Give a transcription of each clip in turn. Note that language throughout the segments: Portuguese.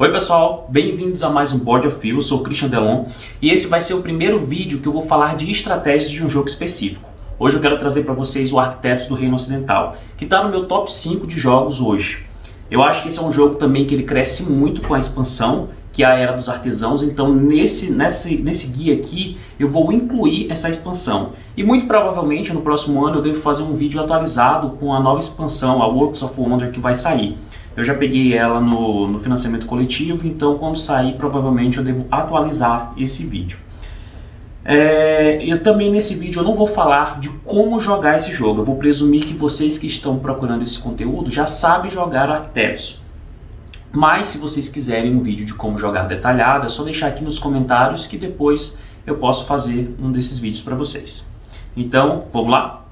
Oi pessoal, bem-vindos a mais um Board of View. Eu sou o Christian Delon e esse vai ser o primeiro vídeo que eu vou falar de estratégias de um jogo específico. Hoje eu quero trazer para vocês o Arquitetos do Reino Ocidental, que está no meu top 5 de jogos hoje. Eu acho que esse é um jogo também que ele cresce muito com a expansão, que é a Era dos Artesãos, então nesse guia aqui eu vou incluir essa expansão. E muito provavelmente no próximo ano eu devo fazer um vídeo atualizado com a nova expansão, a Works of Wonder, que vai sair. Eu já peguei ela no financiamento coletivo, então quando sair provavelmente eu devo atualizar esse vídeo. Eu também nesse vídeo eu não vou falar de como jogar esse jogo, eu vou presumir que vocês que estão procurando esse conteúdo já sabem jogar Arquitetos. Mas se vocês quiserem um vídeo de como jogar detalhado, é só deixar aqui nos comentários que depois eu posso fazer um desses vídeos para vocês. Então, vamos lá?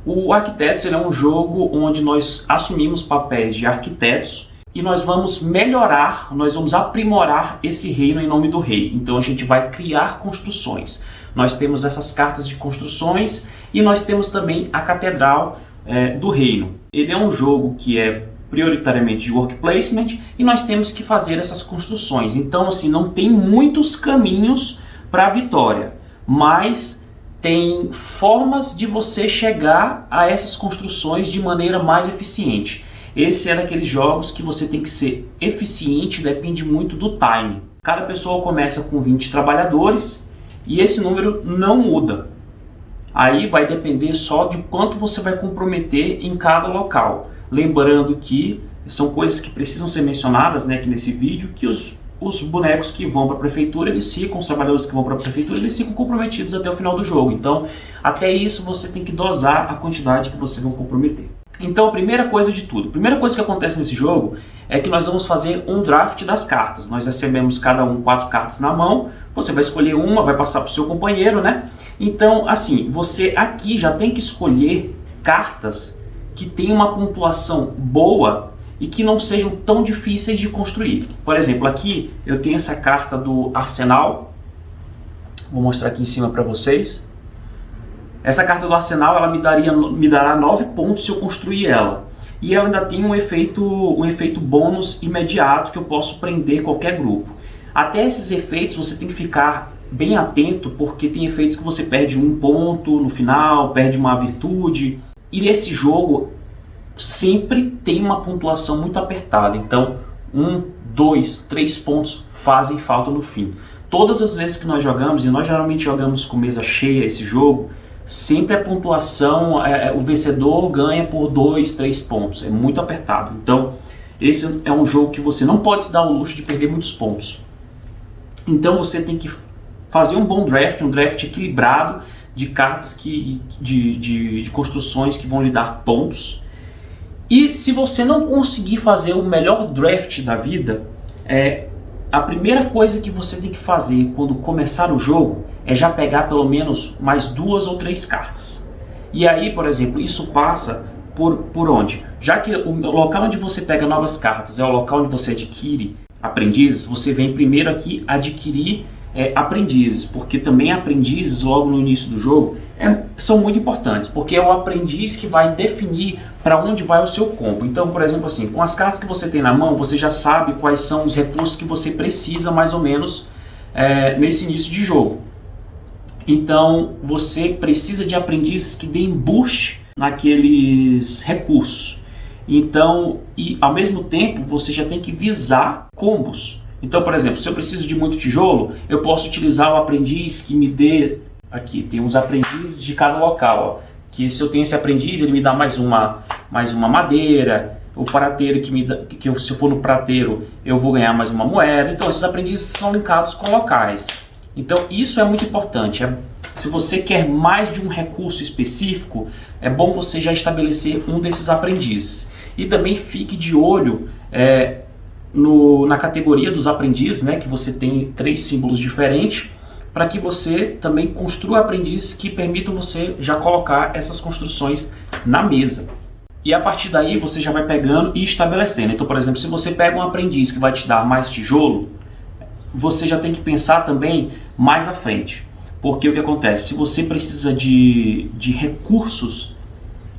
O Arquitetos ele é um jogo onde nós assumimos papéis de arquitetos e nós vamos melhorar, nós vamos aprimorar esse reino em nome do rei. Então a gente vai criar construções. Nós temos essas cartas de construções e nós temos também a Catedral do Reino. Ele é um jogo que é prioritariamente de work placement e nós temos que fazer essas construções. Então assim, não tem muitos caminhos para a vitória, mas tem formas de você chegar a essas construções de maneira mais eficiente. Esse é daqueles jogos que você tem que ser eficiente, depende muito do time. Cada pessoa começa com 20 trabalhadores e esse número não muda. Aí vai depender só de quanto você vai comprometer em cada local. Lembrando que são coisas que precisam ser mencionadas, né, aqui nesse vídeo, que os bonecos que vão para a prefeitura, os trabalhadores que vão para a prefeitura, eles ficam comprometidos até o final do jogo. Então, até isso você tem que dosar a quantidade que você vai comprometer. Então, a primeira coisa de tudo, a primeira coisa que acontece nesse jogo é que nós vamos fazer um draft das cartas. Nós recebemos cada um 4 cartas na mão, você vai escolher uma, vai passar para o seu companheiro, né? Então, assim, você aqui já tem que escolher cartas que tenham uma pontuação boa e que não sejam tão difíceis de construir. Por exemplo, aqui eu tenho essa carta do Arsenal, vou mostrar aqui em cima para vocês. Essa carta do Arsenal ela me dará 9 pontos se eu construir ela. E ela ainda tem um efeito bônus imediato que eu posso prender qualquer grupo. Até esses efeitos você tem que ficar bem atento, porque tem efeitos que você perde um ponto no final, perde uma virtude. E nesse jogo sempre tem uma pontuação muito apertada, então 1, 2, 3 pontos fazem falta no fim. Todas as vezes que nós jogamos, e nós geralmente jogamos com mesa cheia esse jogo, sempre a pontuação, o vencedor ganha por 2, 3 pontos, é muito apertado. Então esse é um jogo que você não pode se dar o luxo de perder muitos pontos. Então você tem que fazer um bom draft, um draft equilibrado de cartas de construções que vão lhe dar pontos. E se você não conseguir fazer o melhor draft da vida, a primeira coisa que você tem que fazer quando começar o jogo é já pegar pelo menos mais 2 ou 3 cartas. E aí, por exemplo, isso passa por onde? Já que o local onde você pega novas cartas é o local onde você adquire aprendizes, você vem primeiro aqui adquirir aprendizes, porque também aprendizes logo no início do jogo são muito importantes, porque é o aprendiz que vai definir para onde vai o seu combo. Então, por exemplo, assim, com as cartas que você tem na mão, você já sabe quais são os recursos que você precisa mais ou menos nesse início de jogo. Então, você precisa de aprendizes que deem boost naqueles recursos. Então, e ao mesmo tempo, você já tem que visar combos. Então, por exemplo, se eu preciso de muito tijolo, eu posso utilizar o aprendiz que me dê... Aqui, tem uns aprendizes de cada local. Ó, que se eu tenho esse aprendiz, ele me dá mais uma madeira. O prateiro se eu for no prateiro, eu vou ganhar mais uma moeda. Então, esses aprendizes são linkados com locais. Então, isso é muito importante. Se você quer mais de um recurso específico, é bom você já estabelecer um desses aprendizes. E também fique de olho... na categoria dos aprendizes, né, que você tem 3 símbolos diferentes, para que você também construa aprendizes que permitam você já colocar essas construções na mesa. E a partir daí você já vai pegando e estabelecendo. Então, por exemplo, se você pega um aprendiz que vai te dar mais tijolo, você já tem que pensar também mais à frente. Porque o que acontece? Se você precisa de recursos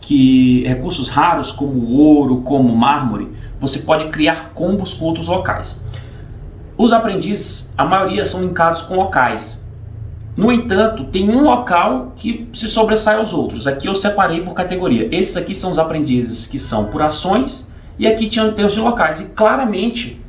que recursos raros como ouro, como mármore, você pode criar combos com outros locais. Os aprendizes, a maioria são linkados com locais. No entanto, tem um local que se sobressai aos outros. Aqui eu separei por categoria. Esses aqui são os aprendizes que são por ações, e aqui tem os de locais. E claramente,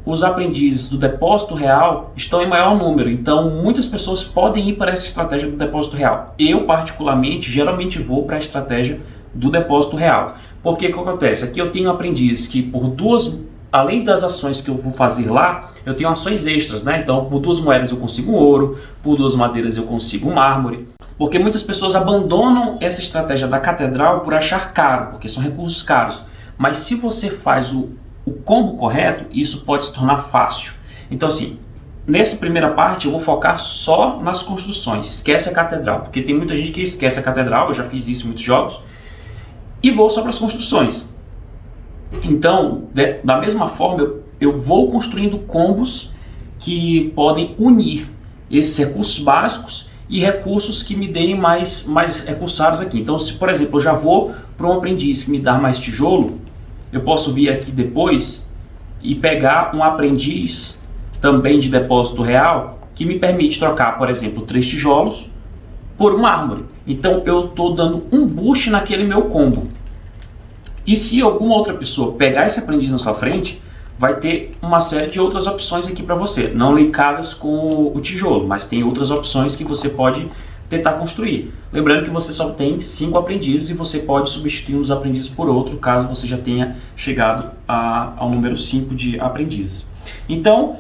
os aprendizes do depósito real estão em maior número. Então, muitas pessoas podem ir para essa estratégia do depósito real. Eu, particularmente, geralmente vou para a estratégia do depósito real. Porque o que acontece? Aqui eu tenho aprendizes que por além das ações que eu vou fazer lá, eu tenho ações extras, né? Então, por 2 moedas eu consigo ouro, por 2 madeiras eu consigo mármore. Porque muitas pessoas abandonam essa estratégia da catedral por achar caro, porque são recursos caros. Mas se você faz o combo correto, isso pode se tornar fácil. Então, assim, nessa primeira parte eu vou focar só nas construções. Esquece a catedral, porque tem muita gente que esquece a catedral, eu já fiz isso em muitos jogos. E vou só para as construções. Então, da mesma forma, eu vou construindo combos que podem unir esses recursos básicos e recursos que me deem mais recursos raros aqui. Então, se por exemplo eu já vou para um aprendiz que me dá mais tijolo, eu posso vir aqui depois e pegar um aprendiz também de depósito real que me permite trocar, por exemplo, 3 tijolos por um mármore. Então eu estou dando um boost naquele meu combo. E se alguma outra pessoa pegar esse aprendiz na sua frente, vai ter uma série de outras opções aqui para você, não linkadas com o tijolo, mas tem outras opções que você pode tentar construir. Lembrando que você só tem 5 aprendizes e você pode substituir uns aprendizes por outro, caso você já tenha chegado ao número 5 de aprendizes. Então,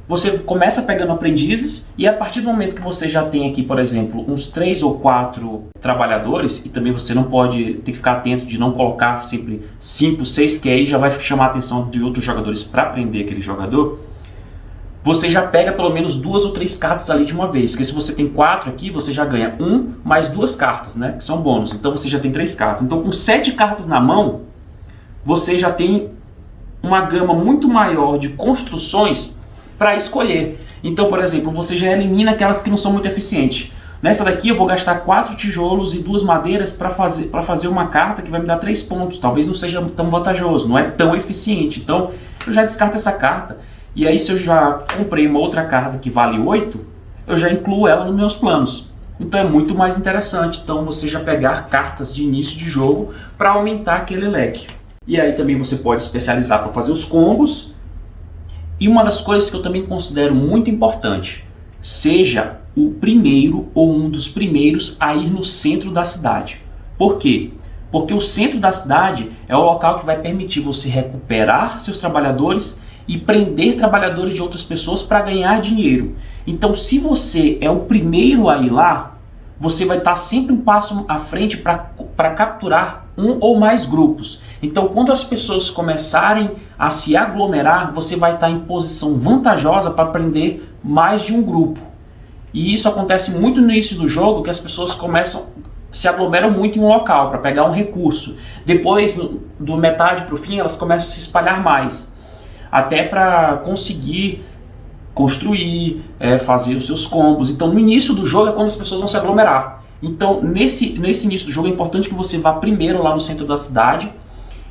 você começa pegando aprendizes e a partir do momento que você já tem aqui, por exemplo, uns 3 ou 4 trabalhadores, e também você não pode ter que ficar atento de não colocar sempre 5, 6, porque aí já vai chamar a atenção de outros jogadores para prender aquele jogador, você já pega pelo menos 2 ou 3 cartas ali de uma vez, porque se você tem 4 aqui, você já ganha 1 mais 2 cartas, né, que são bônus, então você já tem 3 cartas. Então com 7 cartas na mão, você já tem uma gama muito maior de construções para escolher. Então, por exemplo, você já elimina aquelas que não são muito eficientes. Nessa daqui eu vou gastar 4 tijolos e 2 madeiras para fazer uma carta que vai me dar 3 pontos. Talvez não seja tão vantajoso, não é tão eficiente. Então, eu já descarto essa carta. E aí, se eu já comprei uma outra carta que vale 8, eu já incluo ela nos meus planos. Então, é muito mais interessante. Então, você já pegar cartas de início de jogo para aumentar aquele leque. E aí também você pode especializar para fazer os combos. E uma das coisas que eu também considero muito importante, seja o primeiro ou um dos primeiros a ir no centro da cidade. Por quê? Porque o centro da cidade é o local que vai permitir você recuperar seus trabalhadores e prender trabalhadores de outras pessoas para ganhar dinheiro. Então, se você é o primeiro a ir lá, você vai estar sempre um passo à frente para capturar um ou mais grupos. Então, quando as pessoas começarem a se aglomerar, você vai estar em posição vantajosa para prender mais de um grupo. E isso acontece muito no início do jogo, que as pessoas se aglomeram muito em um local para pegar um recurso. Depois, do metade para o fim, elas começam a se espalhar mais, até para conseguir construir, fazer os seus combos. Então, no início do jogo é quando as pessoas vão se aglomerar. Então, nesse início do jogo é importante que você vá primeiro lá no centro da cidade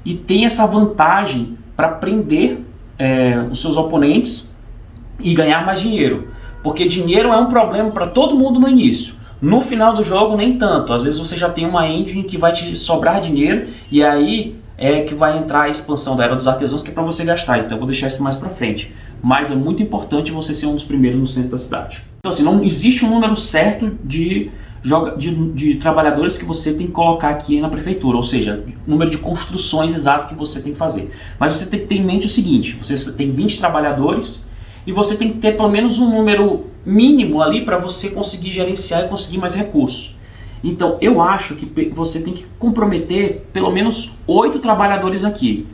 e tenha essa vantagem para prender os seus oponentes e ganhar mais dinheiro. Porque dinheiro é um problema para todo mundo no início. No final do jogo, nem tanto. Às vezes você já tem uma engine que vai te sobrar dinheiro e aí é que vai entrar a expansão da Era dos Artesãos, que é para você gastar. Então eu vou deixar isso mais para frente. Mas é muito importante você ser um dos primeiros no centro da cidade. Então assim, não existe um número certo de trabalhadores que você tem que colocar aqui na prefeitura, ou seja, número de construções exato que você tem que fazer. Mas você tem que ter em mente o seguinte, você tem 20 trabalhadores e você tem que ter pelo menos um número mínimo ali para você conseguir gerenciar e conseguir mais recursos. Então eu acho que você tem que comprometer pelo menos 8 trabalhadores aqui.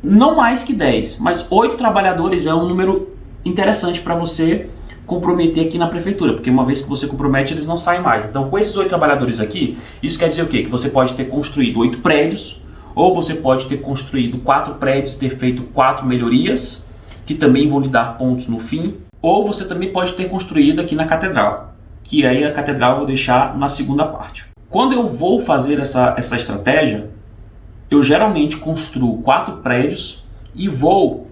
Não mais que 10, mas 8 trabalhadores é um número interessante para você comprometer aqui na prefeitura, porque uma vez que você compromete, eles não saem mais. Então, com esses 8 trabalhadores aqui, isso quer dizer o quê? Que você pode ter construído 8 prédios, ou você pode ter construído 4 prédios e ter feito 4 melhorias, que também vão lhe dar pontos no fim, ou você também pode ter construído aqui na catedral, que aí a catedral eu vou deixar na segunda parte. Quando eu vou fazer essa estratégia, eu geralmente construo 4 prédios e vou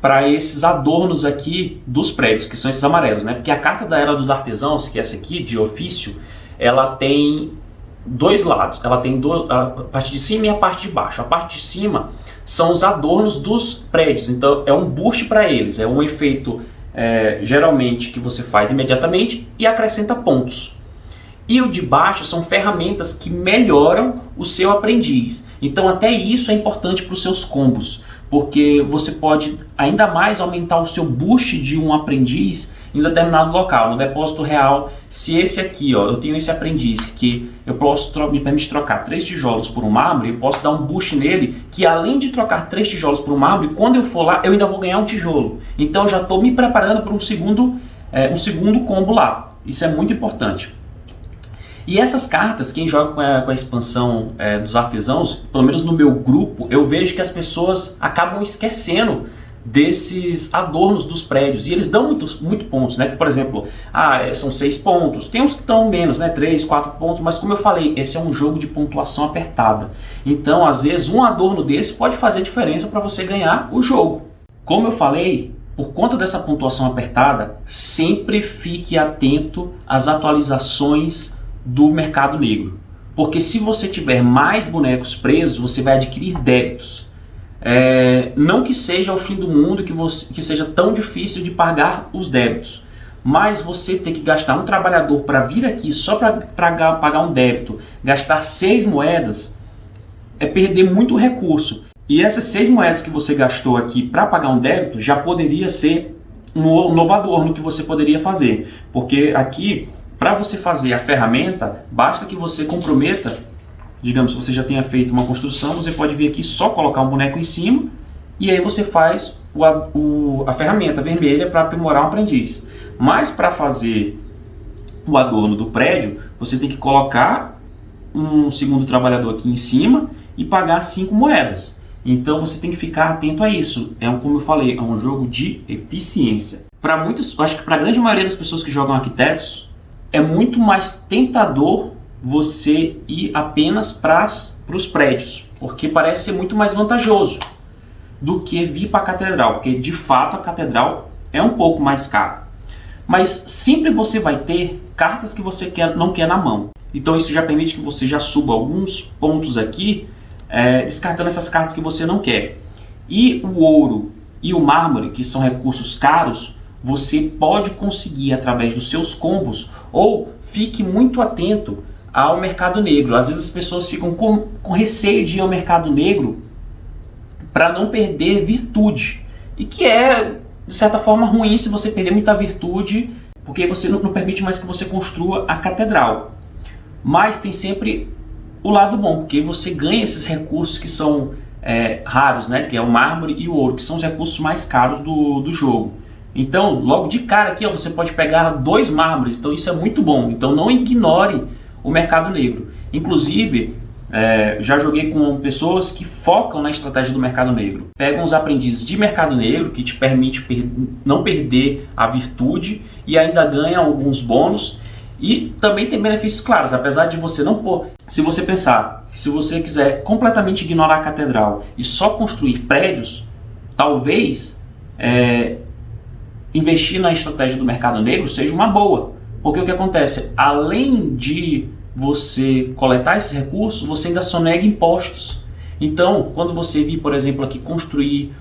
para esses adornos aqui dos prédios, que são esses amarelos, né? Porque a carta da Era dos Artesãos, que é essa aqui, de ofício, ela tem 2 lados. Ela tem a parte de cima e a parte de baixo. A parte de cima são os adornos dos prédios, então é um boost para eles, é um efeito geralmente que você faz imediatamente e acrescenta pontos. E o de baixo são ferramentas que melhoram o seu aprendiz. Então até isso é importante para os seus combos, porque você pode ainda mais aumentar o seu boost de um aprendiz em determinado local. No depósito real, se esse aqui, ó, eu tenho esse aprendiz que eu posso me permite trocar 3 tijolos por um mármore, eu posso dar um boost nele que, além de trocar 3 tijolos por um mármore, quando eu for lá eu ainda vou ganhar um tijolo. Então eu já estou me preparando para um segundo combo lá. Isso é muito importante. E essas cartas, quem joga com a expansão dos artesãos, pelo menos no meu grupo, eu vejo que as pessoas acabam esquecendo desses adornos dos prédios. E eles dão muito pontos, né? Por exemplo, são 6 pontos. Tem uns que estão menos, né? 3, 4 pontos. Mas como eu falei, esse é um jogo de pontuação apertada. Então, às vezes, um adorno desse pode fazer diferença para você ganhar o jogo. Como eu falei, por conta dessa pontuação apertada, sempre fique atento às atualizações do mercado negro, porque se você tiver mais bonecos presos, você vai adquirir débitos. Não que seja o fim do mundo, que seja tão difícil de pagar os débitos, mas você ter que gastar um trabalhador para vir aqui só para pagar um débito, gastar 6 moedas, é perder muito recurso. E essas 6 moedas que você gastou aqui para pagar um débito já poderia ser um novo adorno que você poderia fazer, porque aqui, para você fazer a ferramenta, basta que você comprometa, digamos, se você já tenha feito uma construção, você pode vir aqui só colocar um boneco em cima e aí você faz a ferramenta vermelha para aprimorar um aprendiz. Mas para fazer o adorno do prédio, você tem que colocar um segundo trabalhador aqui em cima e pagar 5 moedas. Então você tem que ficar atento a isso. Como eu falei, é um jogo de eficiência. Para muitos, acho que para a grande maioria das pessoas que jogam arquitetos, é muito mais tentador você ir apenas para os prédios, porque parece ser muito mais vantajoso do que vir para a catedral, porque de fato a catedral é um pouco mais cara. Mas sempre você vai ter cartas que você não quer na mão. Então isso já permite que você já suba alguns pontos aqui, descartando essas cartas que você não quer. E o ouro e o mármore, que são recursos caros, você pode conseguir através dos seus combos, ou fique muito atento ao mercado negro. Às vezes as pessoas ficam com receio de ir ao mercado negro para não perder virtude, e que é de certa forma ruim se você perder muita virtude, porque você não permite mais que você construa a catedral. Mas tem sempre o lado bom, porque você ganha esses recursos que são raros, né? Que é o mármore e o ouro, que são os recursos mais caros do jogo. Então, logo de cara aqui, você pode pegar 2 mármores, então isso é muito bom. Então não ignore o mercado negro. Inclusive, já joguei com pessoas que focam na estratégia do mercado negro. Pegam os aprendizes de mercado negro, que te permite não perder a virtude e ainda ganha alguns bônus. E também tem benefícios claros, apesar de você não pôr. Se você pensar, se você quiser completamente ignorar a catedral e só construir prédios, talvez investir na estratégia do mercado negro seja uma boa, porque o que acontece, além de você coletar esses recursos, você ainda sonega impostos. Então, quando você vir, por exemplo, aqui construir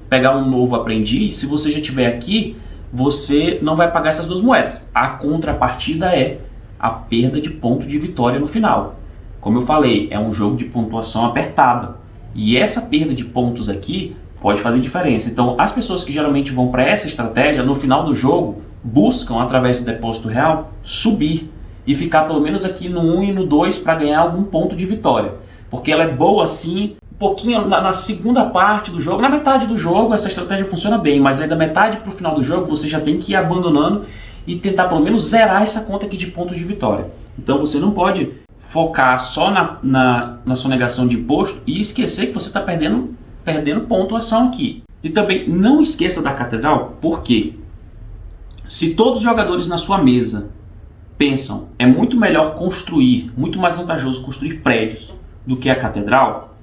pegar um novo aprendiz, se você já estiver aqui, você não vai pagar essas 2 moedas. A contrapartida é a perda de ponto de vitória no final. Como eu falei, é um jogo de pontuação apertada, e essa perda de pontos aqui pode fazer diferença. Então, as pessoas que geralmente vão para essa estratégia, no final do jogo, buscam, através do depósito real, subir e ficar pelo menos aqui no 1 e no 2 para ganhar algum ponto de vitória. Porque ela é boa assim, um pouquinho na segunda parte do jogo. Na metade do jogo essa estratégia funciona bem, mas aí da metade para o final do jogo você já tem que ir abandonando e tentar pelo menos zerar essa conta aqui de pontos de vitória. Então você não pode focar só na sonegação de imposto e esquecer que você está perdendo pontuação aqui. E também não esqueça da catedral, porque se todos os jogadores na sua mesa pensam, é muito melhor construir, muito mais vantajoso construir prédios do que a catedral,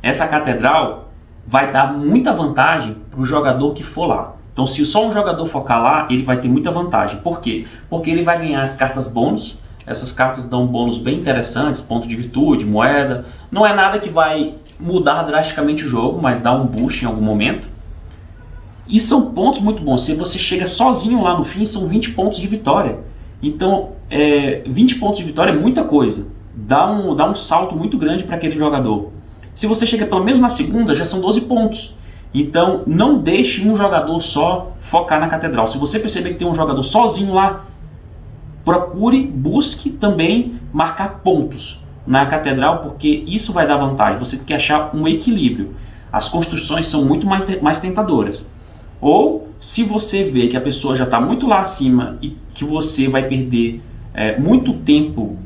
essa catedral vai dar muita vantagem para o jogador que for lá. Então, se só um jogador focar lá, ele vai ter muita vantagem. Por quê? Porque ele vai ganhar as cartas bônus. Essas cartas dão bônus bem interessantes, ponto de virtude, moeda. Não é nada que vai mudar drasticamente o jogo, mas dá um boost em algum momento. E são pontos muito bons. Se você chega sozinho lá no fim, são 20 pontos de vitória. Então, 20 pontos de vitória é muita coisa. Dá um salto muito grande para aquele jogador. Se você chega pelo menos na segunda, já são 12 pontos. Então, não deixe um jogador só focar na catedral. Se você perceber que tem um jogador sozinho lá, procure, busque também marcar pontos na catedral, porque isso vai dar vantagem. Você tem que achar um equilíbrio. As construções são muito mais tentadoras. Ou, se você vê que a pessoa já está muito lá acima e que você vai perder muito tempo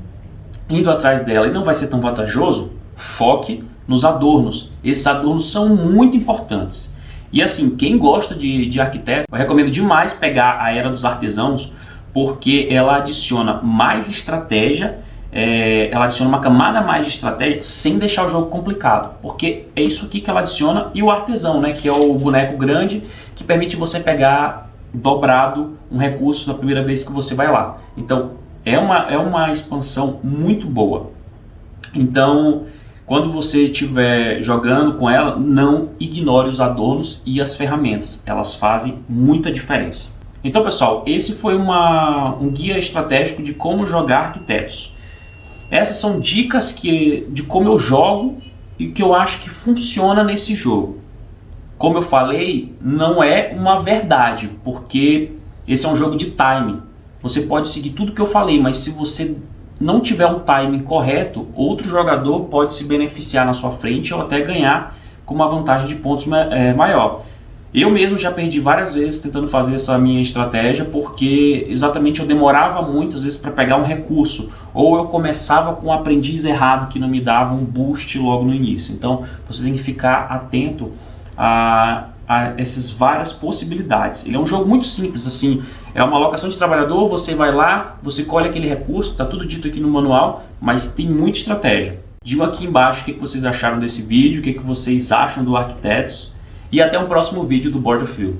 indo atrás dela e não vai ser tão vantajoso, foque nos adornos. Esses adornos são muito importantes. E assim, quem gosta de arquiteto, eu recomendo demais pegar a Era dos Artesãos, porque ela adiciona mais estratégia, ela adiciona uma camada mais de estratégia sem deixar o jogo complicado. Porque é isso aqui que ela adiciona. E o artesão, né, que é o boneco grande, que permite você pegar dobrado um recurso na primeira vez que você vai lá. Então, é uma expansão muito boa. Então, quando você estiver jogando com ela, não ignore os adornos e as ferramentas. Elas fazem muita diferença. Então, pessoal, esse foi um guia estratégico de como jogar arquitetos. Essas são dicas de como eu jogo e que eu acho que funciona nesse jogo. Como eu falei, não é uma verdade, porque esse é um jogo de timing. Você pode seguir tudo que eu falei, mas se você não tiver um timing correto, outro jogador pode se beneficiar na sua frente ou até ganhar com uma vantagem de pontos maior. Eu mesmo já perdi várias vezes tentando fazer essa minha estratégia, porque exatamente eu demorava muitas vezes para pegar um recurso, ou eu começava com um aprendiz errado que não me dava um boost logo no início. Então você tem que ficar atento a essas várias possibilidades. Ele é um jogo muito simples, assim, é uma alocação de trabalhador, você vai lá, você colhe aquele recurso, está tudo dito aqui no manual, mas tem muita estratégia. Digam aqui embaixo o que vocês acharam desse vídeo, o que vocês acham do Arquitetos, e até um próximo vídeo do Board of View.